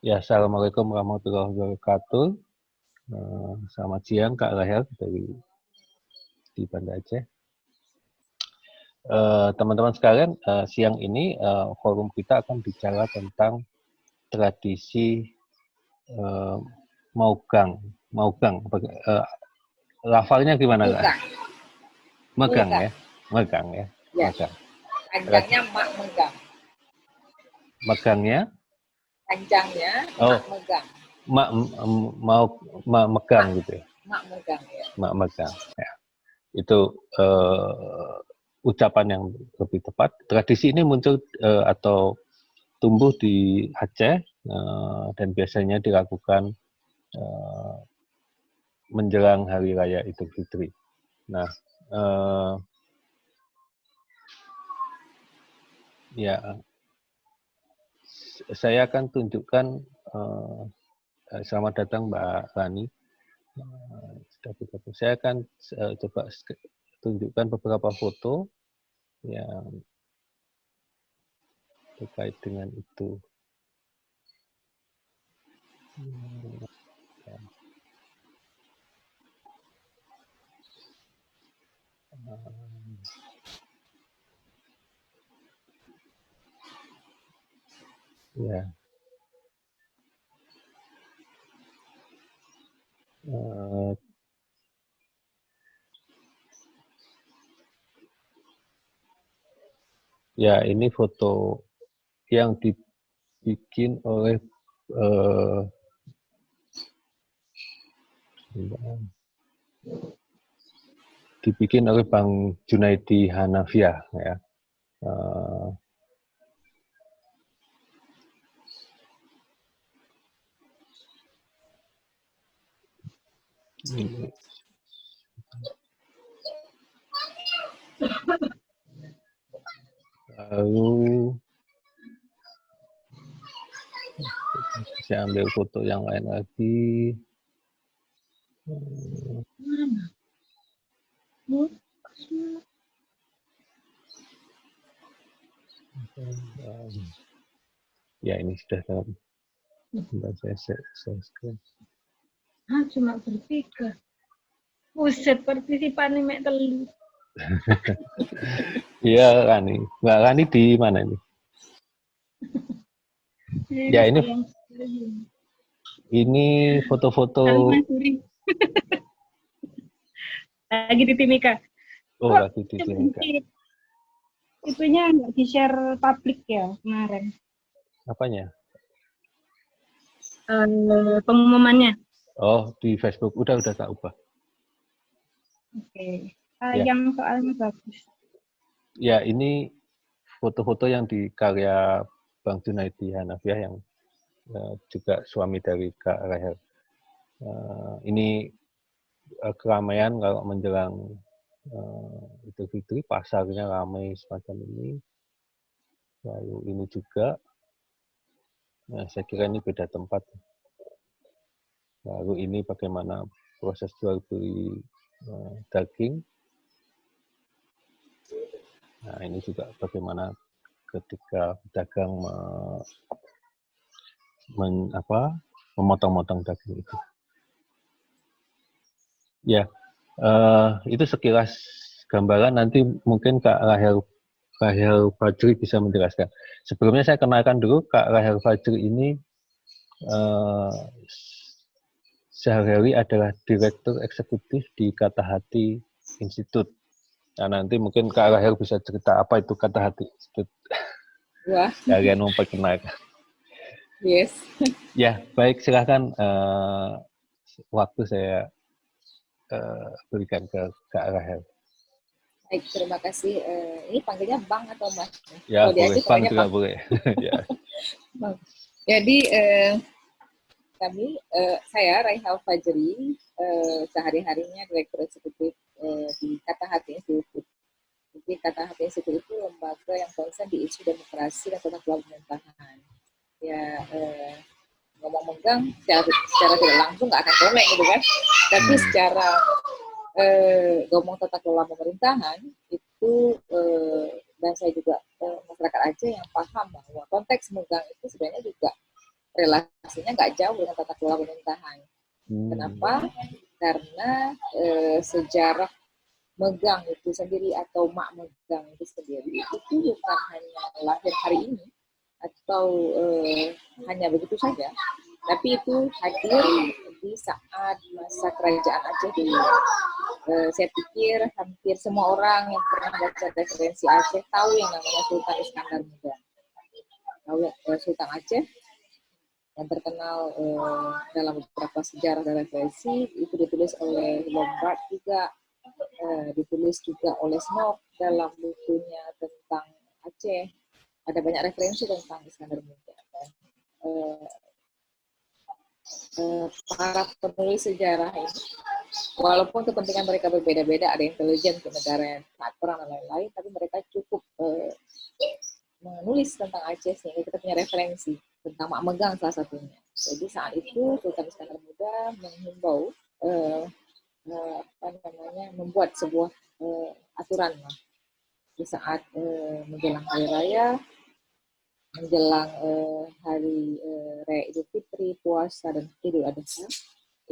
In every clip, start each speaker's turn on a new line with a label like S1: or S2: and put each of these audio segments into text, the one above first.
S1: Ya, Assalamualaikum warahmatullahi wabarakatuh. Selamat siang Kak Rahel di Banda Aceh. Teman-teman sekalian, siang ini forum kita akan bicara tentang tradisi maugang. Lafalnya gimana Kak?
S2: Megang.
S1: Megang ya, megang ya,
S2: Ya,
S1: megang.
S2: panjangnya mak megang.
S1: Megangnya?
S2: Panjangnya
S1: Oh,
S2: mak megang.
S1: mau megang
S2: Mak,
S1: gitu ya,
S2: mak megang ya.
S1: mak megang. Ya. Itu ucapan yang lebih tepat. Tradisi ini muncul atau tumbuh di Aceh dan biasanya dilakukan menjelang Hari Raya Idul Fitri. Nah, ya saya akan tunjukkan. Selamat datang Mbak Rani. Saya akan coba tunjukkan beberapa foto yang terkait dengan itu. Ya, ya ini foto yang dibikin oleh Bang Junaidi Hanafiah ya. Lalu saya ambil foto yang lain lagi. Ya ini sudah dalam. Saya screen.
S3: Cuma bertiga. Buset, partisipan mek telu.
S1: Iya Rani. Mbak Rani di mana ini? Ya ini foto-foto.
S3: Lagi di Timika.
S1: Oh, lagi di Timika.
S3: Itunya nggak di-share publik ya kemarin.
S1: Apanya?
S3: Pengumumannya.
S1: Oh, di Facebook. Udah tak ubah.
S3: Oke. Yang soalnya bagus.
S1: Ya, ini foto-foto yang dikarya Bang Junaidi Hanafiah yang juga suami dari Kak Rahel. Ini keramaian kalau menjelang Idul Fitri, pasarnya ramai semacam ini. Lalu ini juga. Nah, saya kira ini beda tempat. Lalu ini bagaimana proses jual beli daging. Nah, ini juga bagaimana ketika pedagang memotong-motong daging itu. Ya, itu sekilas gambaran. Nanti mungkin Kak Rahel Fajri bisa menjelaskan. Sebelumnya saya kenalkan dulu, Kak Rahel Fajri ini sehari-hari adalah Direktur Eksekutif di Kata Hati Institute. Nah, nanti mungkin Kak Rahel bisa cerita apa itu Kata Hati Institute.
S2: Wah.
S1: Kalian memperkenalkan.
S2: Yes.
S1: Ya, baik, silahkan waktu saya berikan ke Kak Rahel.
S2: Baik, terima kasih. Ini panggilnya Bang atau Mas?
S1: Ya, boleh. Bang juga boleh. Ya.
S2: Bang. Jadi saya Rahel Fajri, sehari-harinya Direktur Eksekutif di Kata Hati Institute. Jadi Kata Hati Institute itu lembaga yang concern di isu demokrasi dan tata kelola pemerintahan. Ya, ngomong megang secara tidak langsung nggak akan connect gitu kan, tapi secara ngomong tata kelola pemerintahan itu dan saya juga masyarakat Aceh yang paham bahwa konteks megang itu sebenarnya juga relasinya nggak jauh dengan tata kelola pemerintahan. Kenapa? Karena sejarah megang itu sendiri atau mak megang itu sendiri itu bukan hanya lahir hari ini atau hanya begitu saja, tapi itu hadir di saat masa kerajaan Aceh dulu. Saya pikir hampir semua orang yang pernah baca referensi Aceh tahu yang namanya Sultan Iskandar Muda. Tahu Sultan Aceh yang terkenal dalam beberapa sejarah dan referensi itu ditulis oleh Lombard juga, ditulis juga oleh Snow dalam bukunya tentang Aceh. Ada banyak referensi tentang Iskandar Muda. Para penulis sejarah ini, walaupun kepentingan mereka berbeda-beda, ada intelijen untuk negara yang sangat perang dan lain-lain, tapi mereka cukup menulis tentang Aceh sehingga kita punya referensi tentang mak megang salah satunya. Jadi saat itu Sultan Iskandar Muda menghimbau membuat sebuah aturan lah di saat menjelang hari raya, menjelang hari raya Idul Fitri, puasa dan Idul Adha,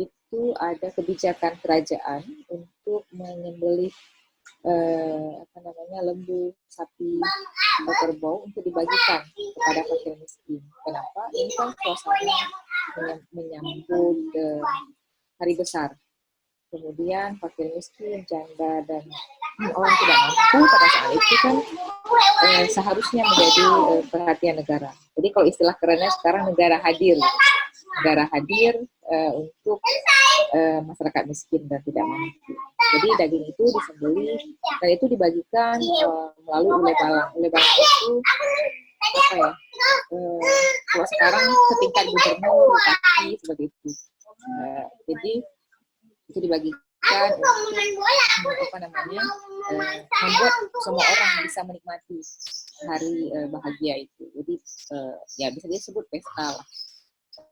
S2: itu ada kebijakan kerajaan untuk menyembelih lembu, sapi, atau kerbau untuk dibagikan kepada fakir miskin. Kenapa? Ini kan suasana menyambut hari besar. Kemudian fakir miskin, janda, dan orang tidak mampu pada saat itu kan seharusnya menjadi perhatian negara. Jadi kalau istilah kerennya sekarang negara hadir. Negara hadir untuk masyarakat miskin dan tidak mampu. Jadi daging itu disembelih dan itu dibagikan melalui ule balang. Ule balang itu apa ya? Kalau sekarang setingkat gubernur, bupati seperti itu. Jadi itu dibagikan untuk membuat semua orang bisa menikmati hari bahagia itu. Jadi ya bisa disebut pesta lah.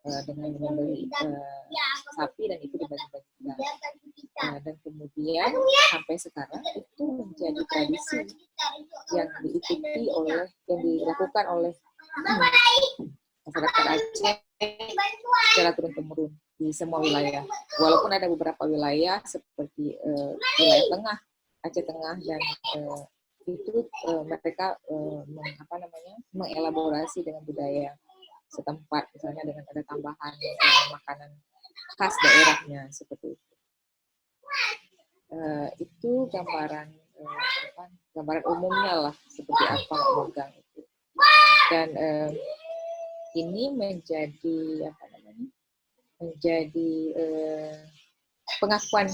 S2: Dengan membeli sapi dan itu dibagi-bagikan. Dan kemudian sampai sekarang itu menjadi tradisi yang diikuti oleh, yang dilakukan oleh masyarakat Aceh secara turun-temurun di semua wilayah. Walaupun ada beberapa wilayah seperti wilayah tengah, Aceh Tengah, dan itu mereka mengelaborasi dengan budaya setempat, misalnya dengan ada tambahan makanan khas daerahnya seperti itu. Itu gambaran umumnya lah seperti apa megang itu. Dan ini menjadi pengakuan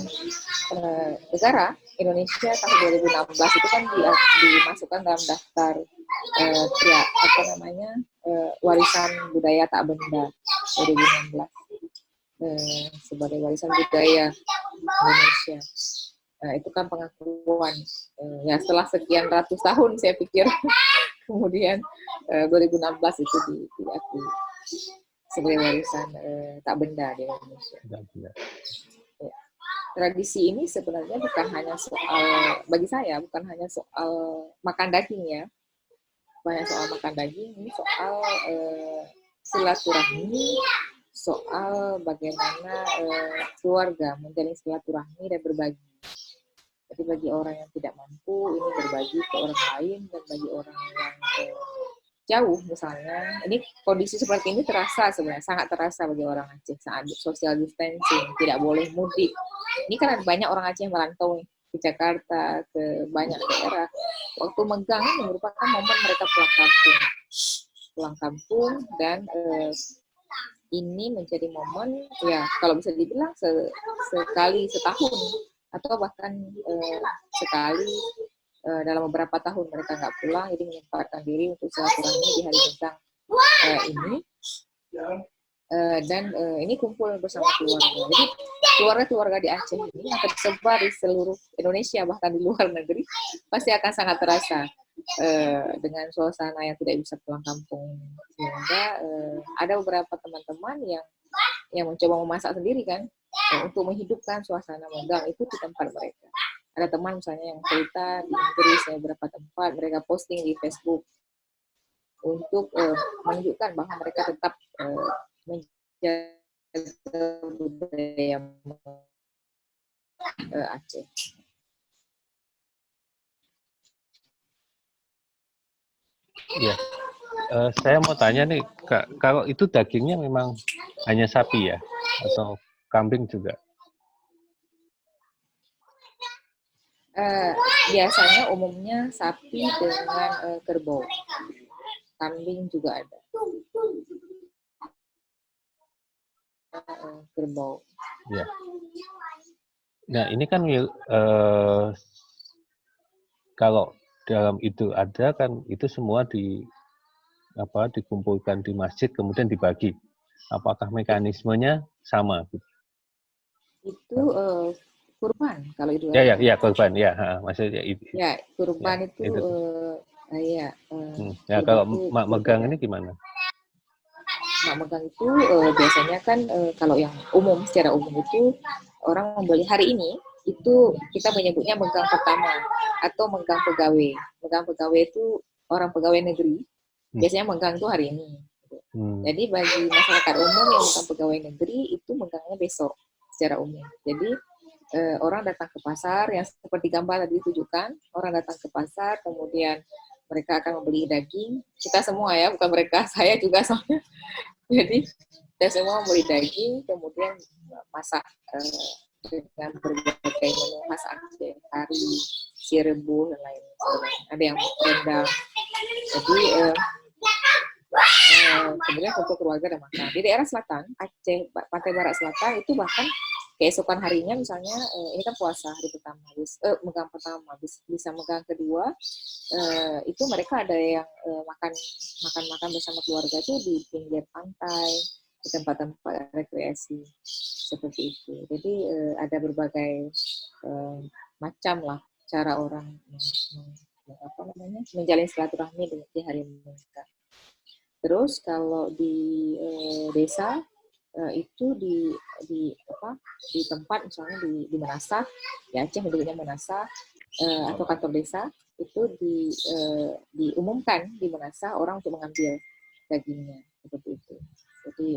S2: negara Indonesia tahun 2016 itu kan dimasukkan dalam daftar warisan budaya tak benda 2016 sebagai warisan budaya Indonesia. Itu kan pengakuan ya setelah sekian ratus tahun saya pikir kemudian 2016 itu diakui sebagai warisan tak benda di Indonesia. Ya. Tradisi ini sebenarnya bukan hanya soal, bagi saya bukan hanya soal makan daging ya, banyak soal makan daging, ini soal silaturahmi, soal bagaimana keluarga menjalin silaturahmi dan berbagi. Jadi bagi orang yang tidak mampu, ini berbagi ke orang lain, dan bagi orang yang jauh misalnya, ini kondisi seperti ini terasa sebenarnya, sangat terasa bagi orang Aceh saat social distancing, tidak boleh mudik. Ini kan ada banyak orang Aceh yang merantau ke Jakarta, ke banyak daerah. Waktu megang ini merupakan momen mereka pulang kampung dan ini menjadi momen ya kalau bisa dibilang sekali setahun atau bahkan sekali dalam beberapa tahun mereka nggak pulang, jadi menyempatkan diri untuk silaturahmi di hari megang ini. Dan ini kumpul bersama keluarga. Jadi keluarga di Aceh ini akan tersebar di seluruh Indonesia, bahkan di luar negeri, pasti akan sangat terasa dengan suasana yang tidak bisa pulang kampung. Sehingga ada beberapa teman-teman yang mencoba memasak sendiri kan, untuk menghidupkan suasana megang itu di tempat mereka. Ada teman misalnya yang cerita di Inggris, beberapa tempat mereka posting di Facebook untuk menunjukkan bahwa mereka tetap menjaga budaya Aceh.
S1: Ya, saya mau tanya nih, Kak, kalau itu dagingnya memang hanya sapi ya, atau kambing juga?
S2: Biasanya umumnya sapi dengan kerbau, kambing juga ada. Kerbau.
S1: Ya. Nah, ini kan kalau dalam itu ada kan itu semua dikumpulkan di masjid kemudian dibagi. Apakah mekanismenya sama?
S2: Itu kurban kalau Idul
S1: Ya,
S2: Adha.
S1: korban ya, maksudnya itu.
S2: Ya, kurban
S1: Ya,
S2: itu,
S1: itu.
S2: ya.
S1: Ya, kalau mak megang ini gimana?
S2: Mak megang itu biasanya kan kalau yang umum, secara umum itu orang membeli hari ini itu kita menyebutnya megang pertama atau megang pegawai. Megang pegawai itu orang pegawai negeri biasanya megang itu hari ini. Jadi bagi masyarakat umum yang bukan pegawai negeri itu megangnya besok secara umum. Jadi orang datang ke pasar yang seperti gambar tadi ditunjukkan, orang datang ke pasar kemudian mereka akan membeli daging. Kita semua ya, bukan mereka, saya juga soalnya. Jadi kita semua membeli daging, kemudian masak dengan berbagai menu khas Aceh, kari, sirebuh dan lain sebagainya. Ada yang rendang. Jadi kemudian kumpul keluarga dan makan. Di daerah selatan, Aceh, pantai barat selatan itu bahkan keesokan harinya misalnya ini kan puasa hari pertama, megang pertama, bisa megang kedua, itu mereka ada yang makan bersama keluarga itu di pinggir pantai, di tempat-tempat rekreasi seperti itu. Jadi ada berbagai macam lah cara orang menjalin silaturahmi di hari mereka. Terus kalau di desa itu di tempat misalnya di Menasah, di Aceh menyebutnya Menasah atau kantor desa itu diumumkan di Menasah orang untuk mengambil dagingnya seperti itu. Jadi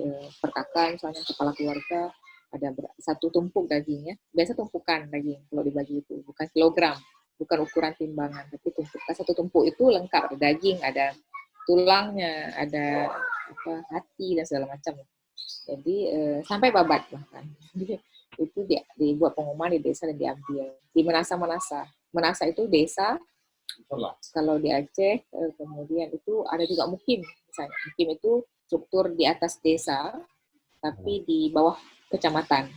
S2: per kakak misalnya kepala keluarga ada satu tumpuk dagingnya, biasa tumpukan daging kalau dibagi itu bukan kilogram, bukan ukuran timbangan, tapi satu tumpuk itu lengkap, ada daging, ada tulangnya, ada hati dan segala macam. Jadi sampai babat bahkan. Jadi, itu dibuat pengumuman di desa dan diambil. Di Menasah itu desa. Kalau di Aceh kemudian itu ada juga mukim misalnya. Mukim itu struktur di atas desa tapi di bawah kecamatan.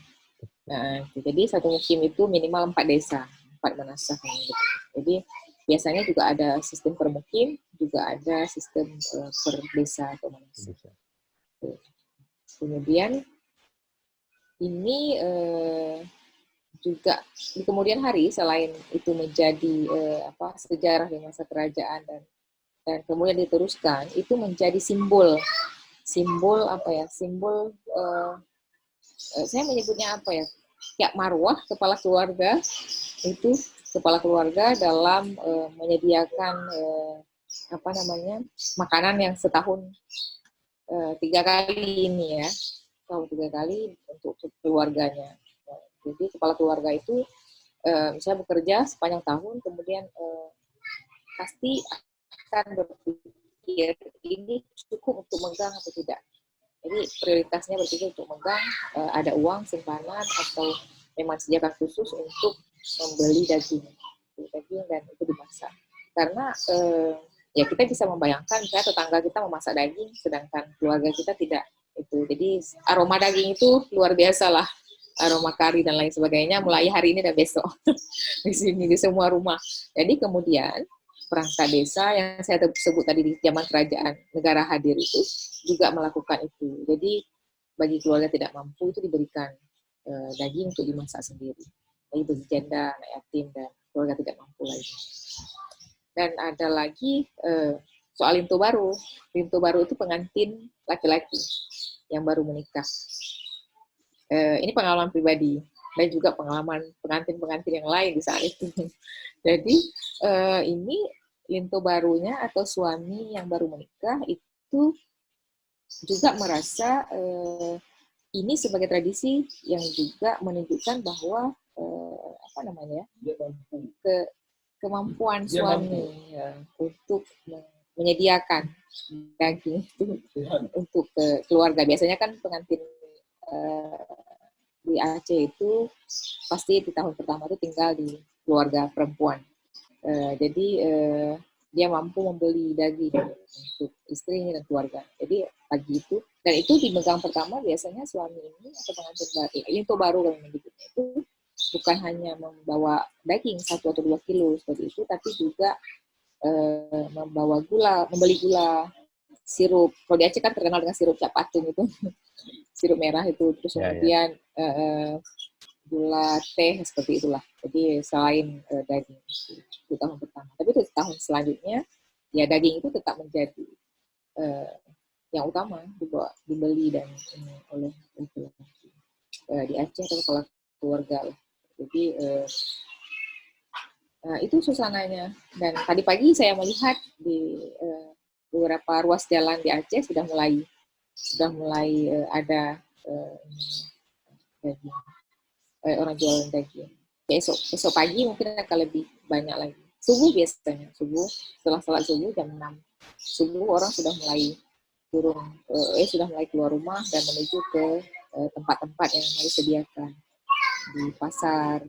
S2: Nah, jadi satu mukim itu minimal 4 desa, 4 Menasah. Jadi biasanya juga ada sistem per mukim, juga ada sistem per desa atau Menasah. Kemudian ini juga di kemudian hari selain itu menjadi sejarah di masa kerajaan dan kemudian diteruskan itu menjadi simbol saya menyebutnya kayak marwah kepala keluarga itu dalam menyediakan makanan yang setahun 3 kali ini ya. Tahun 3 kali untuk keluarganya. Jadi kepala keluarga itu misalnya bekerja sepanjang tahun, kemudian pasti akan berpikir ini cukup untuk megang atau tidak. Jadi prioritasnya berpikir untuk megang, ada uang simpanan atau memang sediakan khusus untuk membeli daging dan itu dimasak. Karena ya kita bisa membayangkan misalnya tetangga kita memasak daging, sedangkan keluarga kita tidak. Jadi aroma daging itu luar biasa lah, aroma kari dan lain sebagainya mulai hari ini dan besok di sini di semua rumah. Jadi kemudian perangkat desa yang saya sebut tadi di zaman kerajaan negara hadir itu juga melakukan itu. Jadi bagi keluarga tidak mampu itu diberikan daging untuk dimasak sendiri. Jadi bagi janda, anak yatim dan keluarga tidak mampu lagi. Dan ada lagi soal lintu baru. Lintu baru itu pengantin laki-laki yang baru menikah. Ini pengalaman pribadi dan juga pengalaman pengantin-pengantin yang lain di saat itu. Jadi ini linto barunya atau suami yang baru menikah itu juga merasa ini sebagai tradisi yang juga menunjukkan bahwa kemampuan suami ya, untuk menyediakan daging itu untuk keluarga. Biasanya kan pengantin di Aceh itu pasti di tahun pertama itu tinggal di keluarga perempuan. Jadi dia mampu membeli daging untuk istrinya dan keluarga. Jadi pagi itu, dan itu di megang pertama biasanya suami ini atau pengantin baru, linto baru kalau menyebutnya itu bukan hanya membawa daging 1 atau 2 kilo seperti itu, tapi juga membawa gula, membeli gula, sirup. Kalau di Aceh kan terkenal dengan sirup cap patung itu, sirup merah itu, terus kemudian gula, teh, seperti itulah. Jadi selain daging itu tahun pertama. Tapi di tahun selanjutnya, ya daging itu tetap menjadi yang utama dibeli dan oleh laki-laki di Aceh atau kalau keluarga lah. Jadi itu suasananya. Dan tadi pagi saya melihat di beberapa ruas jalan di Aceh sudah mulai ada daging, orang jualan daging. Ya, esok pagi mungkin akan lebih banyak lagi. Subuh biasanya, setelah salat subuh jam 6 subuh orang sudah mulai sudah mulai keluar rumah dan menuju ke tempat-tempat yang disediakan di pasar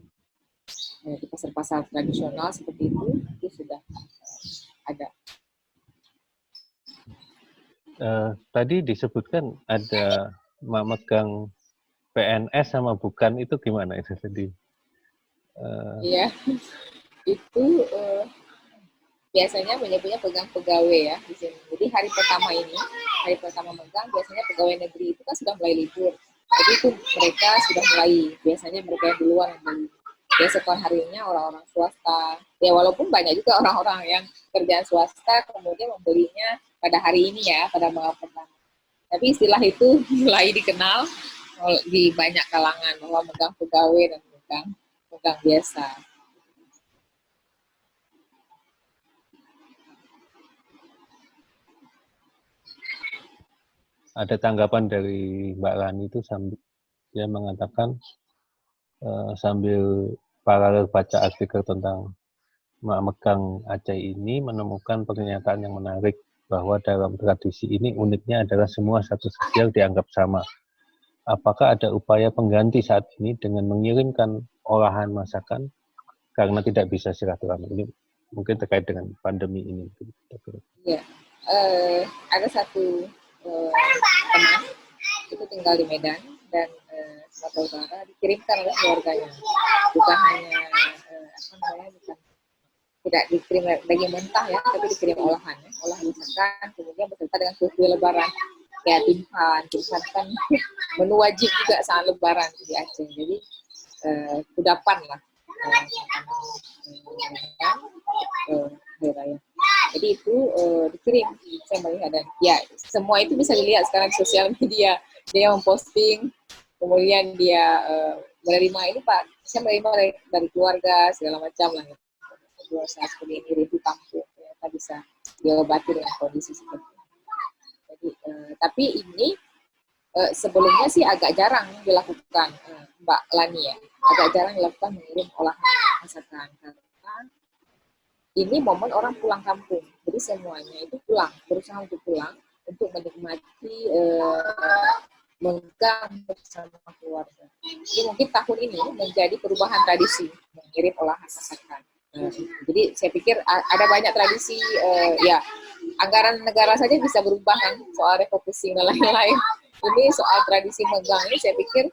S2: tradisional seperti itu sudah ada.
S1: Tadi disebutkan ada memegang PNS sama bukan, itu gimana itu tadi?
S2: Iya, itu biasanya menyebutnya pegang pegawai ya di sini. Jadi hari pertama megang biasanya pegawai negeri itu kan sudah mulai libur. Jadi itu mereka sudah mulai, biasanya mereka yang duluan membeli. Keesokan harinya orang-orang swasta, ya walaupun banyak juga orang-orang yang kerjaan swasta kemudian membelinya pada hari ini ya, pada malam pertama. Tapi istilah itu mulai dikenal di banyak kalangan bahwa megang pegawai dan megang biasa.
S1: Ada tanggapan dari Mbak Rani itu dia mengatakan sambil paralel baca artikel tentang megang Aceh ini menemukan pernyataan yang menarik bahwa dalam tradisi ini uniknya adalah semua status sosial dianggap sama. Apakah ada upaya pengganti saat ini dengan mengirimkan olahan masakan karena tidak bisa silaturahmi? Ini mungkin terkait dengan pandemi ini.
S2: Iya, ada satu teman itu tinggal di Medan dan Sumatera Utara, dikirimkan oleh keluarganya, bukan hanya bukan tidak dikirim daging mentah ya, tapi dikirim olahan masakan, kemudian beserta dengan kue lebaran kayak timpan kan menu wajib juga saat lebaran di Aceh. Jadi kudapan lah hari raya. Jadi itu dikirim, saya melihat, dan ya semua itu bisa dilihat sekarang di sosial media. Dia memposting, kemudian dia menerima ini Pak, saya menerima dari keluarga segala macam lah. Dua saat seperti ini rindu kampung, ternyata bisa diobati dengan kondisi seperti ini. Jadi, tapi ini sebelumnya sih agak jarang dilakukan, Mbak Lani ya, agak jarang dilakukan mengirim olahan masakan karena ini momen orang pulang kampung, jadi semuanya itu berusaha untuk pulang untuk menikmati megang bersama keluarga. Jadi mungkin tahun ini menjadi perubahan tradisi mengirim olahan masakan. Jadi saya pikir ada banyak tradisi, ya anggaran negara saja bisa berubah kan soal refocusing dan lain-lain. Ini soal tradisi megang ini saya pikir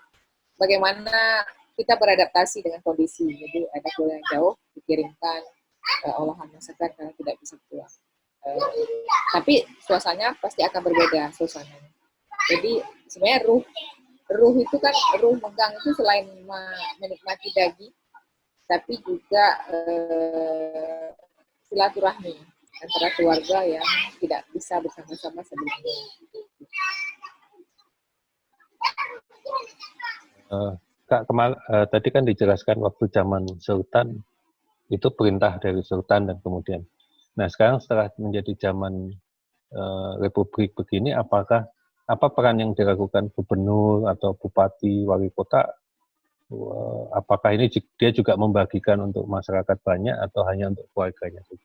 S2: bagaimana kita beradaptasi dengan kondisi. Jadi ada keluarga yang jauh dikirimkan olahan masakan karena tidak bisa pulang. Tapi suasananya pasti akan berbeda suasananya. Jadi sebenarnya ruh itu kan, ruh megang itu selain menikmati daging, tapi juga silaturahmi antara keluarga yang tidak bisa bersama-sama sebelumnya.
S1: Kak, tadi kan dijelaskan waktu zaman Sultan itu perintah dari Sultan dan kemudian Nah, sekarang setelah menjadi zaman republik begini, apa peran yang dilakukan gubernur atau bupati, wali kota? Apakah ini dia juga membagikan untuk masyarakat banyak atau hanya untuk keluarganya saja?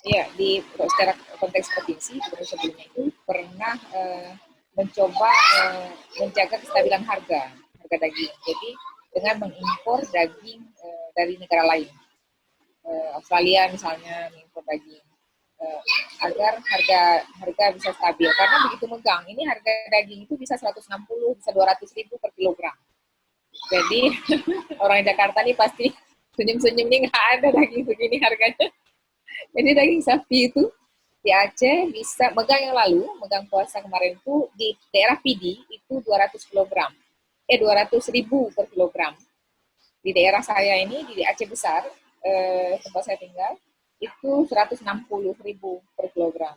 S2: Ya, secara konteks provinsi, gubernur sebelumnya itu pernah mencoba menjaga kestabilan harga daging. Jadi dengan mengimpor daging dari negara lain, Australia misalnya mengimpor daging agar harga bisa stabil. Karena begitu megang, ini harga daging itu bisa 160, bisa 200 ribu per kilogram. Jadi orang Jakarta nih pasti senyum-senyum nih, nggak ada daging begini harganya. Jadi daging sapi itu di Aceh bisa megang puasa kemarin itu di daerah Pidi itu 200 kilogram, 200 ribu per kilogram. Di daerah saya ini di Aceh Besar, tempat saya tinggal, itu 160 ribu per kilogram.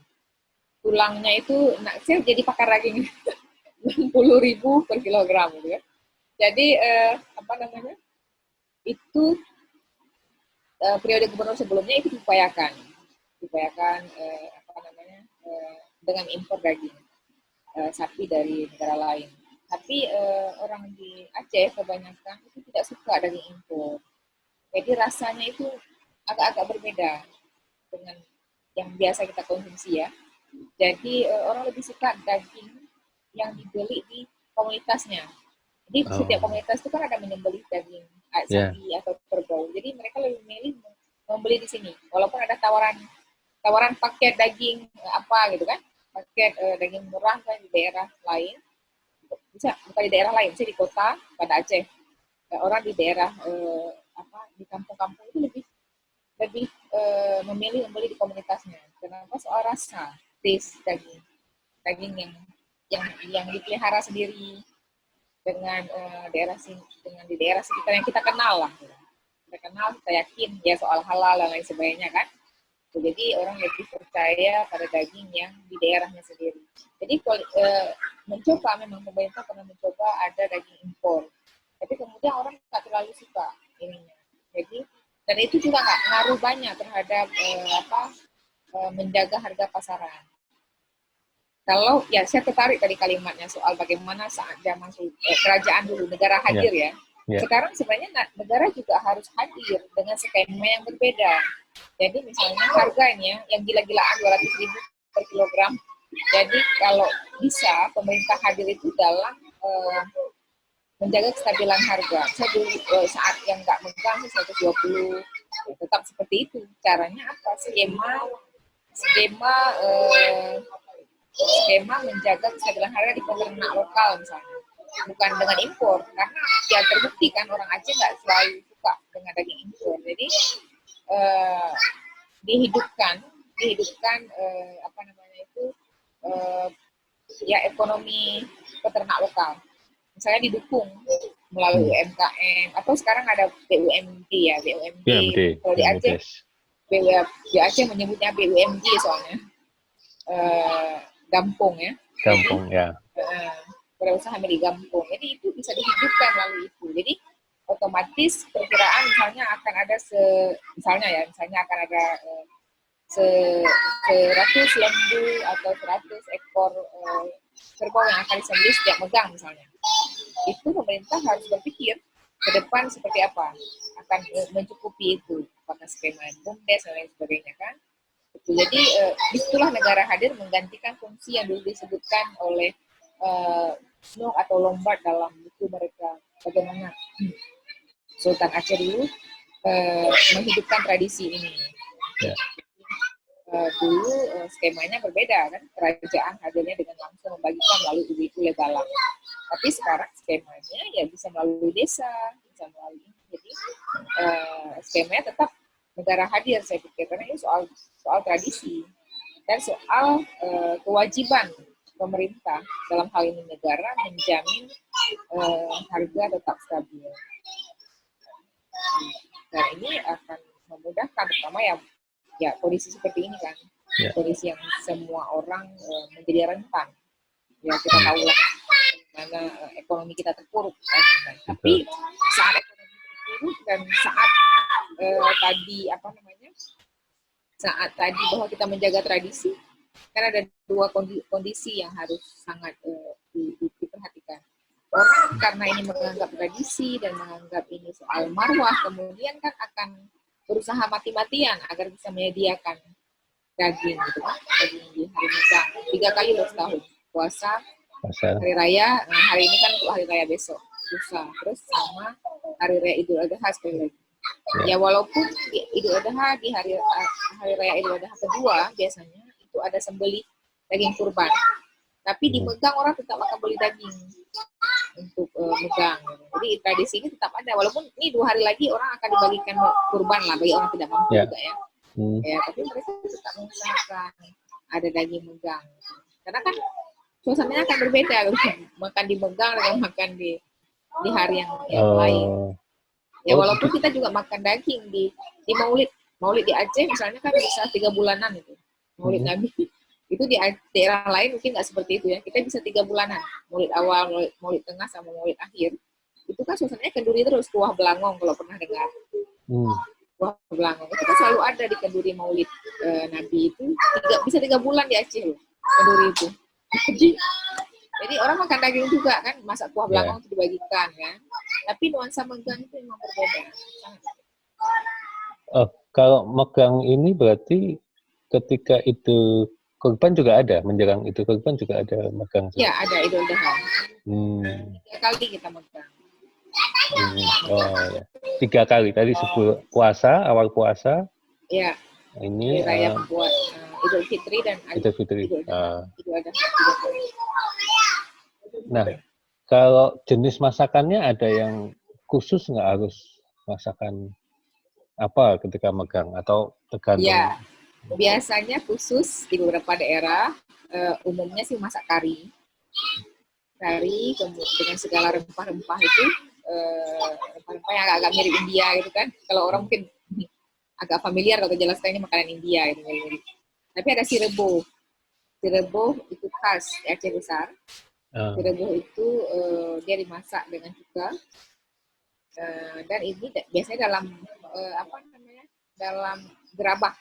S2: Tulangnya itu, saya jadi pakar daging 60 ribu per kilogram gitu ya. Jadi itu periode gubernur sebelumnya itu diupayakan dengan impor daging sapi dari negara lain. Tapi orang di Aceh kebanyakan itu tidak suka daging impor. Jadi rasanya itu agak-agak berbeda dengan yang biasa kita konsumsi ya. Jadi orang lebih suka daging yang dibeli di komunitasnya. Jadi setiap komunitas itu kan ada menyembelih daging sapi atau kerbau. Jadi mereka lebih memilih membeli di sini. Walaupun ada tawaran paket daging apa gitu kan, paket daging murah kan di daerah lain. Bisa bukan di daerah lain, di kota pada Aceh. Orang di daerah di kampung-kampung itu lebih memilih membeli di komunitasnya. Kenapa? Soal rasa, taste daging yang dipelihara sendiri dengan di daerah sekitar yang kita kenal lah. Kita kenal, kita yakin ya soal halal dan lain sebagainya kan. Jadi orang lebih percaya pada daging yang di daerahnya sendiri. Jadi memang pemerintah pernah mencoba ada daging impor. Tapi kemudian orang nggak terlalu suka ininya. Jadi dan itu juga nggak ngaruh banyak terhadap menjaga harga pasaran. Kalau ya saya tertarik tadi kalimatnya soal bagaimana saat zaman kerajaan dulu negara hadir ya. Sekarang sebenarnya negara juga harus hadir dengan skema yang berbeda. Jadi misalnya harganya yang gila-gilaan 200 ribu per kilogram. Jadi kalau bisa pemerintah hadir itu dalam menjaga kestabilan harga. Saya dulu saat yang nggak megang 120, tetap seperti itu. Caranya apa? Skema menjaga kestabilan harga di peternak lokal misalnya, bukan dengan impor, karena ya terbukti kan orang Aceh nggak selalu suka dengan daging impor. Jadi dihidupkan ekonomi peternak lokal, misalnya didukung melalui UMKM atau sekarang ada BUMD ya, BUMD. Kalau di Aceh menyebutnya BUMD soalnya. Gampung ya. Berusaha milik gampung. Jadi itu bisa dihidupkan melalui itu. Jadi otomatis perkiraan misalnya akan ada 100 lembu atau 100 ekor kerbau yang akan disembelih setiap megang misalnya. Itu pemerintah harus berpikir ke depan seperti apa akan mencukupi itu, apakah skema BUMDes dan lain sebagainya kan. Jadi disitulah negara hadir menggantikan fungsi yang dulu disebutkan oleh Snook atau Lombard dalam buku mereka, bagaimana Sultan Aceh dulu menghidupkan tradisi ini. Dulu skemanya berbeda kan, kerajaan hadirnya dengan langsung membagikan melalui ibu-ibu lebalang. Tapi sekarang skemanya ya bisa melalui desa, bisa melalui ini. Jadi skemanya tetap negara hadir saya pikir, karena ini soal tradisi dan soal kewajiban pemerintah dalam hal ini negara menjamin harga tetap stabil. Dan ini akan memudahkan, terutama ya kondisi seperti ini kan, kondisi yang semua orang menjadi rentan. Ya kita tahu lah mana ekonomi kita terpuruk kan. Tapi saat ekonomi terpuruk dan saat saat tadi bahwa kita menjaga tradisi, kan ada dua kondisi yang harus sangat diperhatikan. Orang karena ini menganggap tradisi dan menganggap ini soal marwah, kemudian kan akan berusaha mati-matian agar bisa menyediakan daging gitu kan, daging di hari Megang 3 kali loh setahun, puasa, hari raya, hari ini kan untuk hari raya besok, lusa, terus sama hari raya Idul Adha sekali lagi. Ya walaupun Idul Adha di hari raya Idul Adha kedua biasanya itu ada sembelih daging kurban, tapi di Megang orang tetap akan beli daging untuk Megang. Jadi tradisi ini tetap ada, walaupun ini 2 hari lagi orang akan dibagikan kurban lah bagi orang tidak mampu juga ya. Ya, tapi mereka tetap mengusahakan ada daging Megang. Karena kan suasananya akan berbeda, makan di Megang dengan makan di hari yang lain. Ya walaupun kita juga makan daging di Maulid di Aceh misalnya kan bisa 3 bulanan itu Maulid Nabi. Itu di daerah lain mungkin nggak seperti itu ya. Kita bisa 3 bulanan, Maulid awal, Maulid tengah sama Maulid akhir. Itu kan suasananya kenduri terus, kuah belangong kalau pernah dengar. Kuah belangong itu kan selalu ada di kenduri Maulid Nabi itu. Bisa 3 bulan di Aceh loh kenduri itu. Jadi orang makan daging juga kan, masak kuah belangong itu dibagikan kan. Tapi nuansa Megang itu memang berbeda.
S1: Kalau Megang ini berarti ketika itu kurban juga ada, menjelang itu kurban juga ada Megang.
S2: Ya ada Idul Adha. 3 kali kita Megang.
S1: Ya. 3 kali tadi sebelum puasa, awal puasa.
S2: Ya.
S1: Ini
S2: raya buat Idul Fitri dan Idul Adha.
S1: Nah, kalau jenis masakannya ada yang khusus nggak, harus masakan apa ketika Megang atau tergantung?
S2: Ya, biasanya khusus di beberapa daerah, umumnya sih masak kari. Kari dengan segala rempah-rempah itu, rempah-rempah yang agak mirip India gitu kan. Kalau orang mungkin agak familiar kalau jelaskan ini makanan India gitu. Tapi ada sirebo. Sirebo itu khas Aceh besar. Sirebo itu dia dimasak dengan cuka. Dan ini biasanya dalam dalam gerabah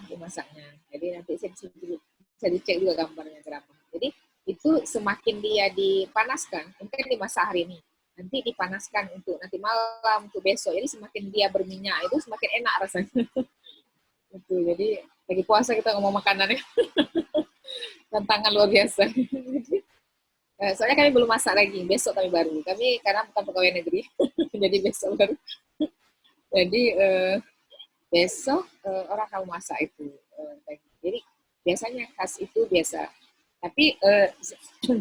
S2: dimasaknya. Jadi nanti bisa dicek juga gambarnya gerabah. Jadi itu semakin dia dipanaskan, mungkin dimasak hari ini, nanti dipanaskan untuk nanti malam, untuk besok. Jadi semakin dia berminyak itu semakin enak rasanya. Itu jadi lagi puasa kita ngomong makanannya. Tantangan luar biasa. Soalnya kami belum masak lagi, besok kami baru. Kami karena bukan pegawai negeri, jadi besok baru. Jadi besok orang akan masak itu. Jadi biasanya khas itu biasa. Tapi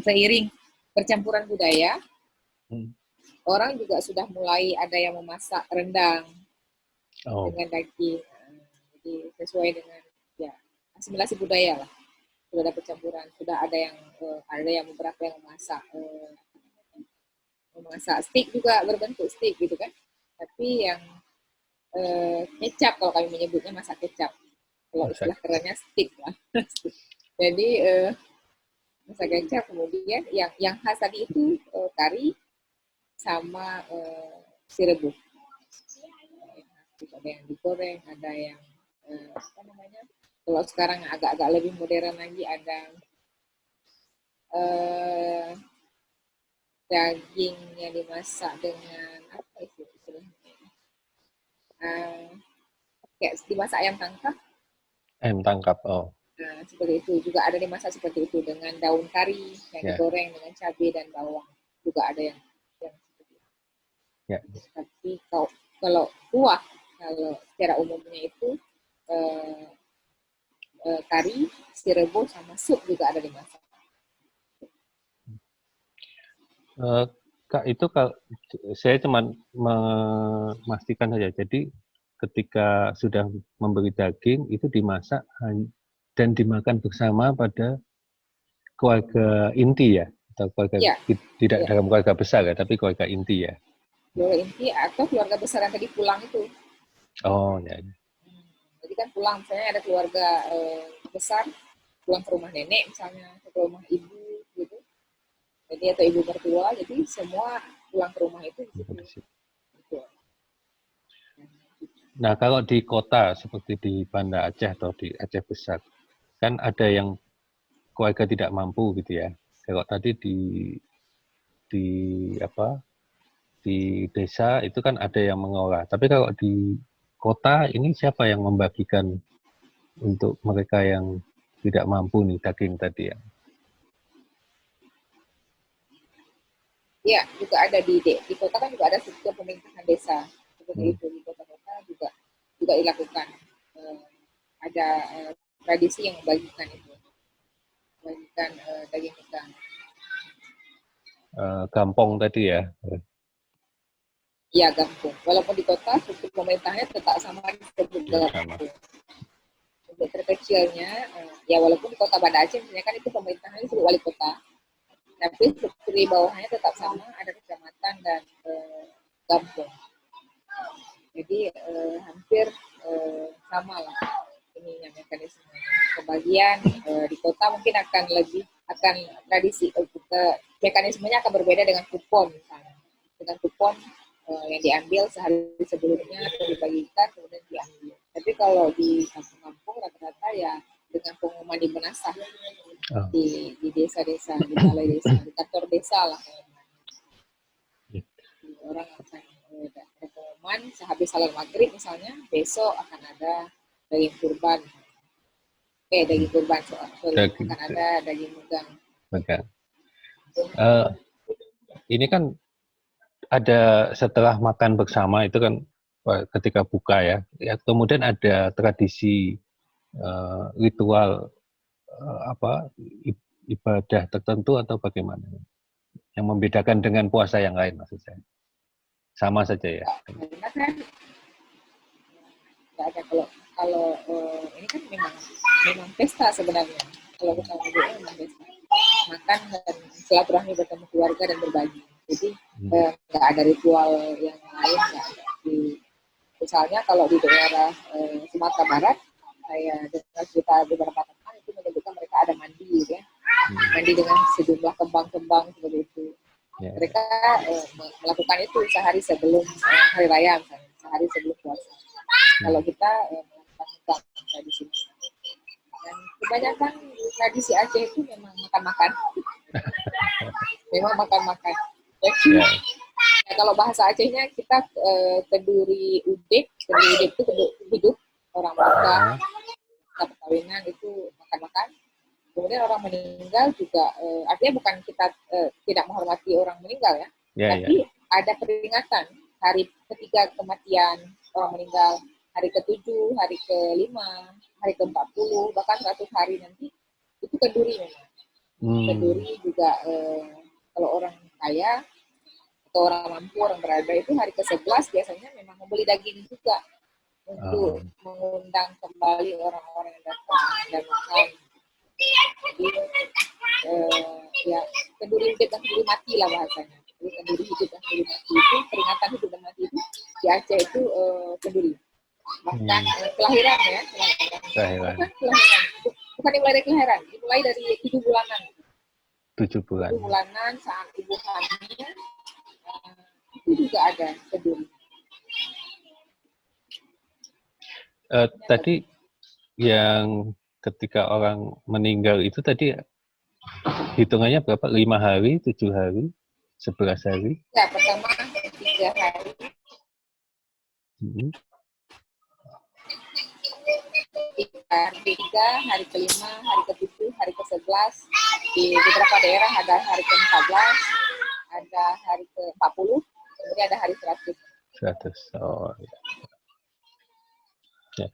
S2: seiring percampuran budaya, orang juga sudah mulai ada yang memasak rendang dengan daging. Jadi sesuai dengan asimilasi budaya lah. Sudah ada percampuran, sudah ada yang beberapa yang memasak steak juga, berbentuk steak gitu kan. Tapi yang kecap, kalau kami menyebutnya masak kecap, kalau istilah kerennya steak lah. Jadi masak kecap, kemudian yang khas tadi itu kari sama sirebo. Ada yang digoreng, ada yang kalau sekarang agak-agak lebih modern lagi, ada daging yang dimasak dengan apa itu istilahnya? Kayak dimasak ayam tangkap.
S1: Ayam tangkap,
S2: Seperti itu juga ada dimasak seperti itu dengan daun kari yang digoreng dengan cabai dan bawang, juga ada yang seperti itu. Tapi kalau kuah, kalau secara umumnya itu kari, sirebo sama sup juga ada dimasak.
S1: Kak, itu kalau saya cuma memastikan saja. Jadi ketika sudah memberi daging itu dimasak dan dimakan bersama pada keluarga inti ya, atau keluarga tidak dalam keluarga besar ya, tapi keluarga inti ya.
S2: Keluarga inti atau keluarga besar yang tadi pulang itu.
S1: Ya.
S2: Jadi kan pulang, misalnya ada keluarga besar pulang ke rumah nenek misalnya, ke rumah ibu gitu. Jadi atau ibu mertua, jadi semua pulang ke rumah itu di situ. Gitu.
S1: Nah, kalau di kota seperti di Banda Aceh atau di Aceh Besar, kan ada yang keluarga tidak mampu gitu ya. Kalau tadi di apa di desa itu kan ada yang mengolah. Tapi kalau di kota ini siapa yang membagikan untuk mereka yang tidak mampu nih daging tadi ya?
S2: Iya, juga ada di kota kan juga ada struktur pemerintahan desa seperti itu. Di kota-kota juga dilakukan. Ada tradisi yang membagikan itu, membagikan daging ikan.
S1: Gampong tadi ya.
S2: Iya, gampung. Walaupun di kota struktur pemerintahnya tetap sama disebut
S1: Ya, sama.
S2: gampung. Untuk terkecilnya, ya walaupun di kota Banda Aceh misalnya kan itu pemerintahannya disebut wali kota, tapi struktur di bawahnya tetap sama, ada kecamatan dan gampung. Jadi hampir sama lah ininya mekanismenya. Pembagian di kota mungkin akan tradisi mekanismenya akan berbeda dengan kupon misalnya. Dengan kupon yang diambil sehari sebelumnya atau dibagikan kemudian diambil. Tapi kalau di kampung-kampung rata-rata ya dengan pengumuman di Benasah di desa-desa, di balai desa, di kantor desa lah. Orang akan ada pengumuman sehabis salat maghrib misalnya, besok akan ada daging kurban. Daging kurban, akan ada daging megang.
S1: Ini kan ada setelah makan bersama itu kan ketika buka ya, kemudian ada tradisi ritual ibadah tertentu atau bagaimana yang membedakan dengan puasa yang lain maksud saya, sama saja ya?
S2: Karena kan nggak ada kalau ini kan memang pesta sebenarnya. Kalau kita ngomongnya memang pesta, makan dan silaturahmi bertemu keluarga dan berbagi. Jadi nggak ada ritual yang lain, nggak ada. Misalnya kalau di daerah Sumatera Barat, saya dengar cerita beberapa teman itu menyebutkan mereka ada mandi, ya, mandi dengan sejumlah kembang-kembang seperti itu. Mereka melakukan itu sehari sebelum hari raya, misalnya, sehari sebelum puasa. Kalau kita melakukan tradisi, dan kebanyakan tradisi Aceh itu memang makan-makan, memang makan-makan. Jadi ya, kalau bahasa Acehnya kita kenduri udek itu hidup orang muda, perkawinan itu makan-makan. Kemudian orang meninggal juga, artinya bukan kita tidak menghormati orang meninggal ya, tapi ada peringatan hari ketiga kematian orang meninggal, hari ke-7, hari ke-5, hari ke-40, bahkan 100 hari nanti, itu kenduri memang. Kenduri juga kalau orang kaya atau orang mampu, orang berada itu hari ke-11 biasanya memang membeli daging juga untuk mengundang kembali orang-orang yang datang dan makan. Jadi ya kenduri hidup dan kenduri mati lah bahasanya. Jadi kenduri hidup dan kenduri mati itu, peringatan hidup dan mati itu di Aceh itu kenduri. Bahkan kelahiran ya, kelahiran. Bukan dimulai dari kelahiran, dimulai dari 7 bulanan. 7 bulanan saat ibu hamil, itu juga ada kenduri.
S1: Tadi yang ketika orang meninggal itu tadi hitungannya berapa? 5 hari, 7 hari, 11 hari?
S2: Ya, pertama 3 hari. Hari ke-3, hari ke-5, hari ke-7, hari ke-11. Di beberapa daerah ada hari ke-14, ada hari ke-40, kemudian ada hari 100.
S1: 100. Oh, ya.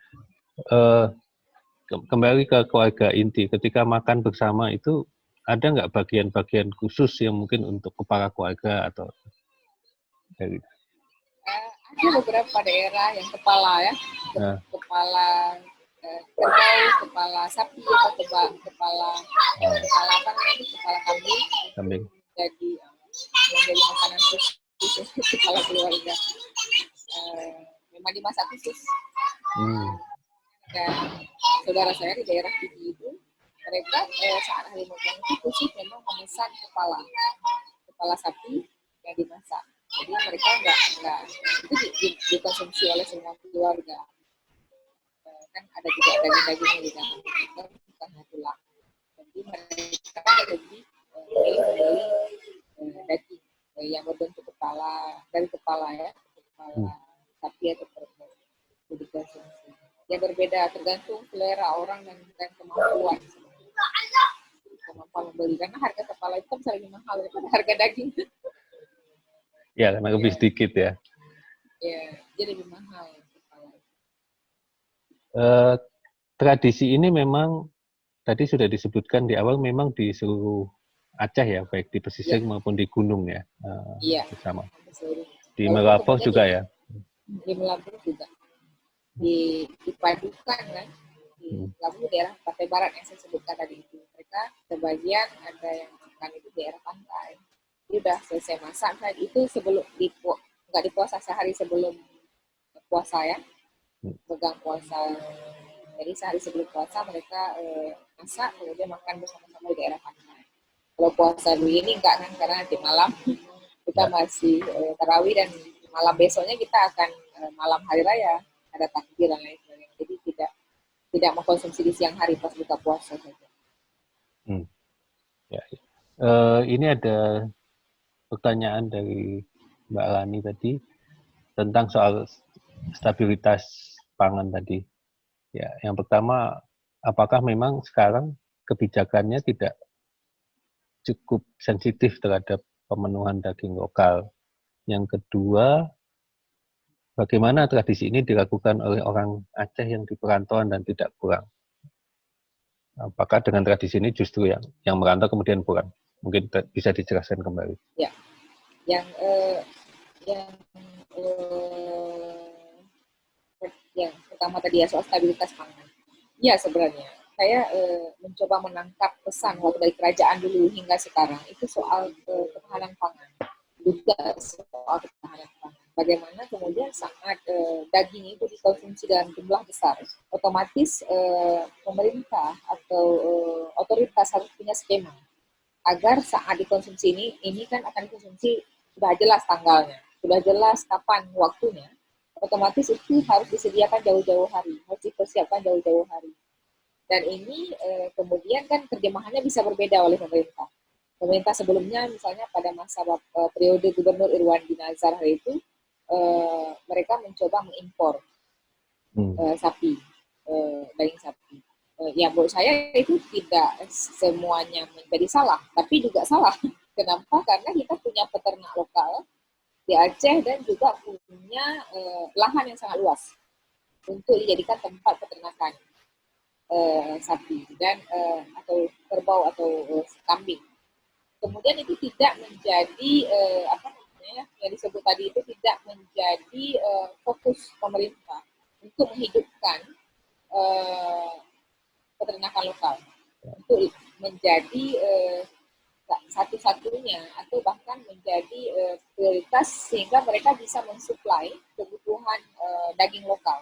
S1: Kembali ke keluarga inti, ketika makan bersama itu ada nggak bagian-bagian khusus yang mungkin untuk kepala keluarga atau dari?
S2: Ada beberapa daerah yang kepala ya, kepala kerbau, kepala sapi atau kepala apa namanya, kepala kambing. Jadi makanan khusus kepala keluarga. Memang dimasak khusus. Dan saudara saya di daerah Pidi itu mereka saat hari megang itu khusus memang memesan kepala sapi yang dimasak. Jadi mereka nggak itu dikonsumsi oleh semua keluarga. Kan ada juga daging-dagingnya di dalam, bukan hanya tulang. Jadi mereka lebih membeli daging yang berbentuk dari kepala sapi atau kerbau itu dikonsumsi. Yang berbeda tergantung selera orang dan kemampuan membeli, karena harga kepala itu bisa lebih mahal daripada harga daging.
S1: Ya, karena lebih sedikit ya.
S2: Ya, jadi lebih mahal kepala.
S1: Tradisi ini memang tadi sudah disebutkan di awal, memang di seluruh Aceh ya, baik di pesisir maupun di gunung ya.
S2: Iya.
S1: Sama. Di Melampau juga ya.
S2: Di Melampau juga. Dipadukan kan. Di Lampung daerah Pantai Barat yang saya sebutkan tadi itu. Mereka sebagian ada yang makan itu daerah pantai. Ini udah selesai masak kan, itu sebelum nggak dipuasa sehari sebelum puasa ya. Pegang puasa. Jadi sehari sebelum puasa mereka masak, kemudian makan bersama-sama di daerah pantai. Kalau puasa begini enggak kan, karena nanti malam kita masih tarawih, dan malam besoknya kita akan malam hari raya, ada takbir dan lain sebagainya. Jadi tidak mengkonsumsi di siang hari pas buka puasa saja.
S1: Ya. Ini ada pertanyaan dari Mbak Lani tadi tentang soal stabilitas pangan tadi. Ya, yang pertama, apakah memang sekarang kebijakannya tidak cukup sensitif terhadap pemenuhan daging lokal? Yang kedua, bagaimana tradisi ini dilakukan oleh orang Aceh yang di perantauan dan tidak pulang? Apakah dengan tradisi ini justru yang merantau kemudian pulang? Mungkin bisa dijelaskan kembali.
S2: Ya, yang pertama tadi ya soal stabilitas pangan. Ya, sebenarnya saya mencoba menangkap pesan waktu dari kerajaan dulu hingga sekarang itu soal ketahanan pangan, juga soal ketahanan pangan. Bagaimana kemudian saat daging itu dikonsumsi dalam jumlah besar, otomatis pemerintah atau otoritas harus punya skema agar saat dikonsumsi ini kan akan dikonsumsi, sudah jelas tanggalnya, sudah jelas kapan waktunya, otomatis itu harus disediakan jauh-jauh hari, harus dipersiapkan jauh-jauh hari. Dan ini kemudian kan terjemahannya bisa berbeda oleh pemerintah. Pemerintah sebelumnya misalnya pada masa periode Gubernur Irwandi Nazar hari itu, mereka mencoba mengimpor sapi, daging sapi. Ya menurut saya itu tidak semuanya menjadi salah, tapi juga salah. Kenapa? Karena kita punya peternak lokal di Aceh dan juga punya lahan yang sangat luas untuk dijadikan tempat peternakan sapi dan atau kerbau atau kambing. Kemudian itu tidak menjadi yang disebut tadi itu tidak menjadi fokus pemerintah untuk menghidupkan peternakan lokal, untuk menjadi satu-satunya atau bahkan menjadi prioritas sehingga mereka bisa mensuplai kebutuhan daging lokal.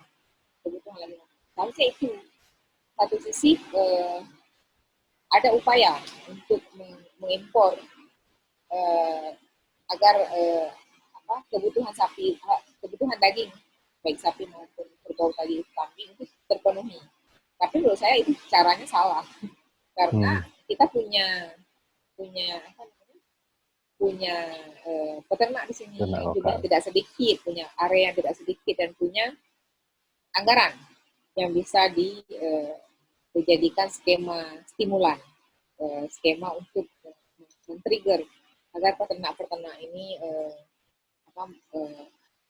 S2: Seharusnya itu satu sisi ada upaya untuk mengimpor agar kebutuhan daging baik sapi maupun kerbau tadi kambing itu terpenuhi. Tapi menurut saya itu caranya salah karena kita punya peternak di sini juga tidak sedikit, punya area yang tidak sedikit dan punya anggaran yang bisa dijadikan skema stimulan, skema untuk men-trigger agar peternak-peternak ini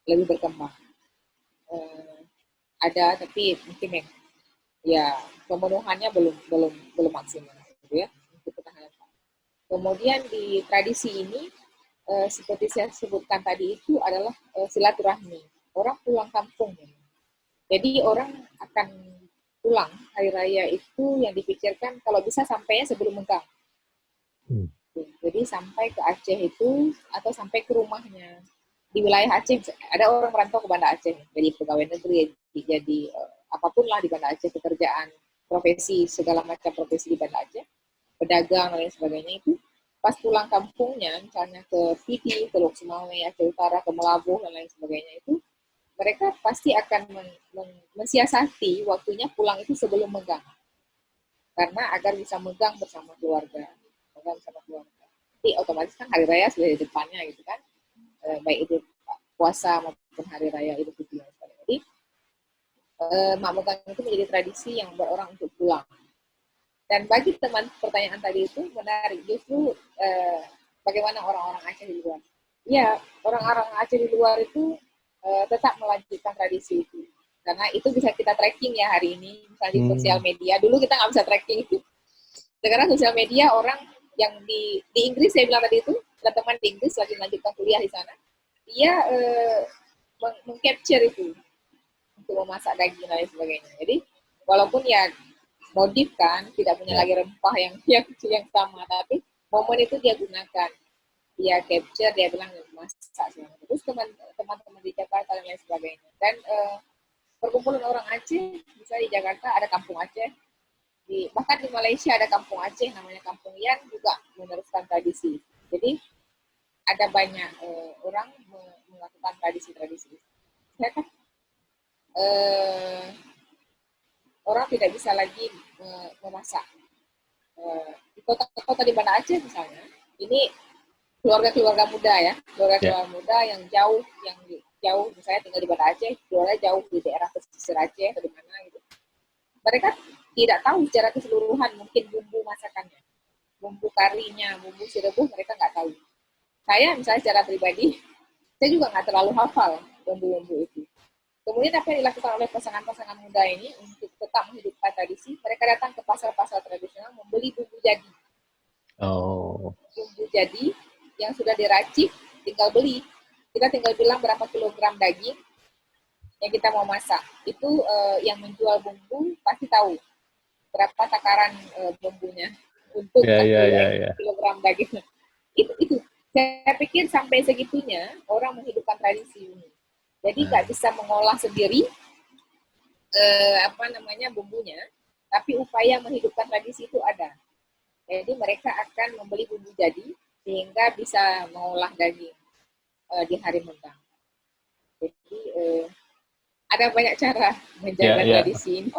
S2: lebih berkembang. Ada tapi mungkin ya pemenuhannya belum maksimal, gitu ya, untuk ketahanan pangan. Kemudian di tradisi ini seperti saya sebutkan tadi itu adalah silaturahmi. Orang pulang kampung. Jadi orang akan pulang hari raya itu yang dipikirkan kalau bisa sampainya sebelum menggang. Jadi sampai ke Aceh itu atau sampai ke rumahnya di wilayah Aceh. Ada orang merantau ke Banda Aceh, jadi pegawai negeri, jadi apapun lah di Banda Aceh, pekerjaan profesi, segala macam profesi di Banda Aceh, pedagang dan lain sebagainya itu, pas pulang kampungnya, misalnya ke Pidi, ke Lok Sumawe, Aceh Utara, ke Melabuh dan lain sebagainya itu, mereka pasti akan mensiasati waktunya pulang itu sebelum megang, karena agar bisa megang bersama keluarga, Jadi otomatis kan hari raya sudah di depannya gitu kan, baik itu puasa maupun hari raya Idul Fitri. Jadi mak megang itu menjadi tradisi yang berorang untuk pulang. Dan bagi teman pertanyaan tadi itu menarik, justru bagaimana orang-orang Aceh di luar. Ya, orang-orang Aceh di luar itu tetap melanjutkan tradisi itu. Karena itu bisa kita tracking ya hari ini, misalnya di sosial media. Dulu kita nggak bisa tracking itu. Sekarang sosial media orang yang di Inggris, saya bilang tadi itu, ada teman di Inggris lagi melanjutkan kuliah di sana, dia meng-capture itu untuk memasak daging dan lain sebagainya. Jadi walaupun ya modif kan, tidak punya lagi rempah yang sama, tapi momen itu dia gunakan, dia capture, dia bilang masak semua. Terus teman-teman di Jakarta dan lain sebagainya. Dan perkumpulan orang Aceh, misalnya di Jakarta ada Kampung Aceh, bahkan di Malaysia ada Kampung Aceh, namanya Kampung Yan, juga meneruskan tradisi. Jadi ada banyak orang melakukan tradisi-tradisi. Saya kan orang tidak bisa lagi memasak. Di kota-kota di Banda Aceh misalnya, ini keluarga-keluarga muda ya, keluarga-keluarga muda yang jauh, misalnya tinggal di Banda Aceh, keluarga jauh di daerah pesisir Aceh atau di mana gitu. Mereka tidak tahu secara keseluruhan mungkin bumbu masakannya, bumbu karinya, bumbu sirebuh mereka nggak tahu. Saya misalnya secara pribadi, saya juga nggak terlalu hafal bumbu-bumbu itu. Kemudian apa yang dilakukan oleh pasangan-pasangan muda ini untuk tetap menghidupkan tradisi, mereka datang ke pasar-pasar tradisional membeli bumbu jadi. Bumbu jadi yang sudah diracik, tinggal beli. Kita tinggal bilang berapa kilogram daging yang kita mau masak. Itu yang menjual bumbu pasti tahu berapa takaran bumbunya untuk kilogram daging. Itu. Saya pikir sampai segitunya orang menghidupkan tradisi ini. Jadi nggak bisa mengolah sendiri bumbunya, tapi upaya menghidupkan tradisi itu ada. Jadi mereka akan membeli bumbu jadi sehingga bisa mengolah daging di hari megang. Jadi ada banyak cara menjaga tradisi ini.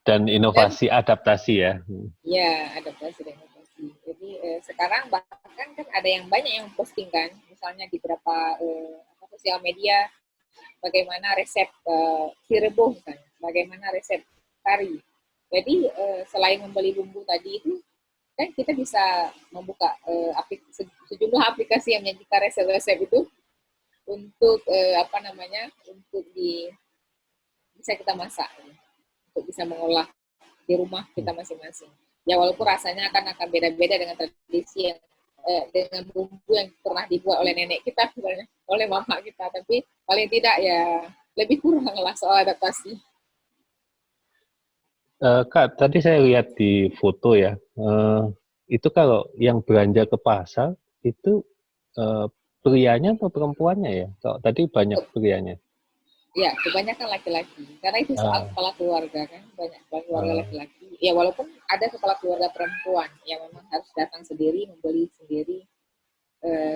S1: Dan inovasi adaptasi ya.
S2: Ya, adaptasi dan inovasi. Jadi sekarang bahkan kan ada yang banyak yang posting kan, misalnya di beberapa sosial media, bagaimana resep sirebuh misalnya, bagaimana resep kari. Jadi selain membeli bumbu tadi itu, kan kita bisa membuka sejumlah aplikasi yang menyajikan resep-resep itu untuk untuk bisa kita masak, untuk bisa mengolah di rumah kita masing-masing. Ya walaupun rasanya akan beda-beda dengan tradisi yang dengan bumbu yang pernah dibuat oleh nenek kita sebenarnya, oleh mama kita, tapi paling tidak ya lebih kurang lah soal adaptasi.
S1: Kak, tadi saya lihat di foto ya, itu kalau yang belanja ke pasar itu prianya atau perempuannya ya? Kalau tadi banyak prianya.
S2: Ya, kebanyakan laki-laki. Karena itu soal kepala keluarga kan, banyak kepala keluarga laki-laki. Ya walaupun ada kepala keluarga perempuan yang memang harus datang sendiri, membeli sendiri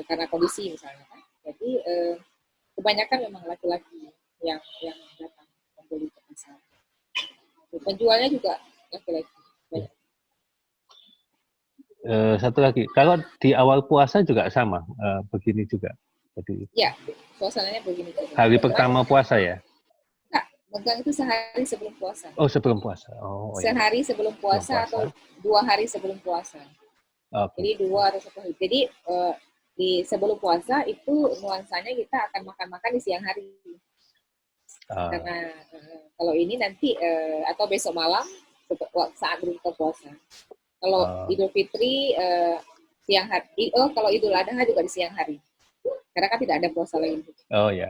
S2: karena kondisi misalnya kan. Jadi kebanyakan memang laki-laki yang datang membeli ke pasar. Penjualnya juga laki-laki.
S1: Satu lagi, kalau di awal puasa juga sama, begini juga. Jadi,
S2: ya, suasananya begini juga.
S1: Hari pertama puasa ya?
S2: Enggak, megang itu sehari sebelum puasa.
S1: Oh, sebelum puasa.
S2: Sehari sebelum puasa atau 2 hari sebelum puasa. Jadi 2 atau 1 hari. Jadi di sebelum puasa itu nuansanya kita akan makan-makan di siang hari. Karena kalau ini nanti atau besok malam saat berbuka puasa. Kalau Idul Fitri siang hari. Kalau Idul Adha juga di siang hari. Karena kan tidak ada puasa lagi.
S1: Oh ya.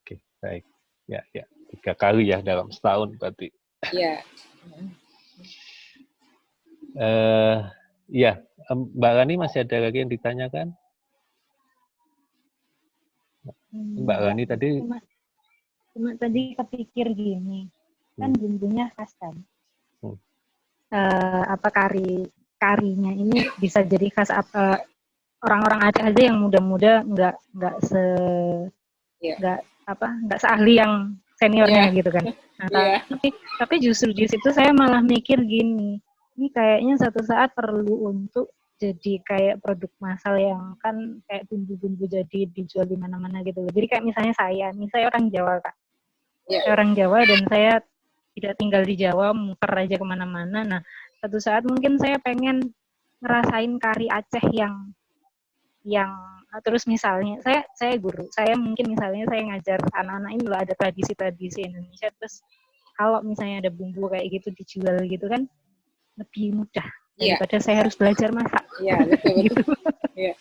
S1: Oke, baik. Ya. 3 kali ya dalam setahun berarti.
S2: Iya.
S1: Ya, Mbak Rani masih ada lagi yang ditanyakan? Mbak Rani tadi
S3: cuma tadi kepikir gini, kan bumbunya khas kan.
S1: Hmm.
S3: Karinya ini bisa jadi khas orang-orang Aceh aja yang muda-muda nggak seahli yang seniornya gitu kan. Nah, tapi justru di situ saya malah mikir gini, ini kayaknya satu saat perlu untuk jadi kayak produk massal yang kan kayak bumbu-bumbu jadi dijual di mana-mana gitu. Jadi kayak misalnya saya orang Jawa Kak. Saya orang Jawa dan saya tidak tinggal di Jawa, muter aja kemana-mana. Nah, satu saat mungkin saya pengen ngerasain kari Aceh yang terus misalnya saya guru, saya mungkin misalnya saya ngajar anak-anak ini loh ada tradisi-tradisi Indonesia, terus kalau misalnya ada bumbu kayak gitu dijual gitu kan lebih mudah daripada saya harus belajar masak.
S2: Iya, betul. Gitu. Ya.